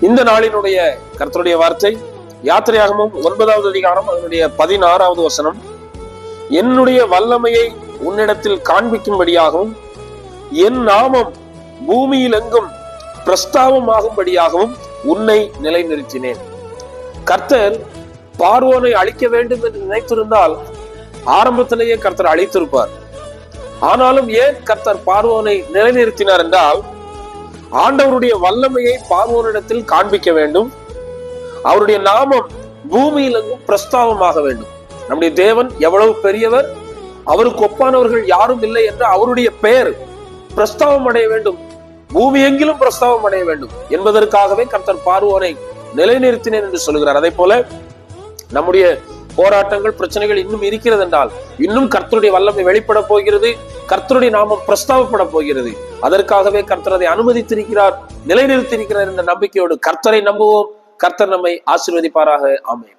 இந்த நாளினுடைய கர்த்தருடைய வார்த்தை யாத்திரையாகமம் 9வது அதிகாரம் அதனுடைய 16வது வசனம். என்னுடைய வல்லமையை உன்னிடத்தில் காண்பிக்கும்படியாகவும் என் நாமம் பூமியில் எங்கும் பிரஸ்தாபமாகும்படியாகவும் உன்னை நிலைநிறுத்தினேன். கர்த்தர் பார்வோனை அழிக்க வேண்டும் என்று நினைத்திருந்தால் ஆரம்பத்திலேயே கர்த்தர் அழித்திருப்பார். ஆனாலும் ஏன் கர்த்தர் பார்வோனை நிலைநிறுத்தினார் என்றால், ஆண்டவருடைய வல்லமையை பார்வோனிடத்தில் காண்பிக்க வேண்டும், அவருடைய நாமம் பூமியில் எங்கும் பிரஸ்தாபமாக வேண்டும். நம்முடைய தேவன் எவ்வளவு பெரியவர், அவருக்கு ஒப்பானவர்கள் யாரும் இல்லை என்று அவருடைய பெயர் பிரஸ்தாபம் அடைய வேண்டும், பூமி எங்கிலும் பிரஸ்தாபம் அடைய வேண்டும் என்பதற்காகவே கர்த்தர் பார்வோனை நிலைநிறுத்தினேன் என்று சொல்கிறார். அதே போல நம்முடைய போராட்டங்கள், பிரச்சனைகள் இன்னும் இருக்கிறது என்றால் இன்னும் கர்த்தருடைய வல்லமை வெளிப்பட போகிறது, கர்த்தருடைய நாமம் பிரஸ்தாபப்பட போகிறது. அதற்காகவே கர்த்தர் அதை அனுமதித்திருக்கிறார், நிலைநிறுத்தியிருக்கிறார் என்ற நம்பிக்கையோடு கர்த்தரை நம்புவோம். கர்த்தர் நம்மை ஆசீர்வதிப்பாராக. ஆமென்.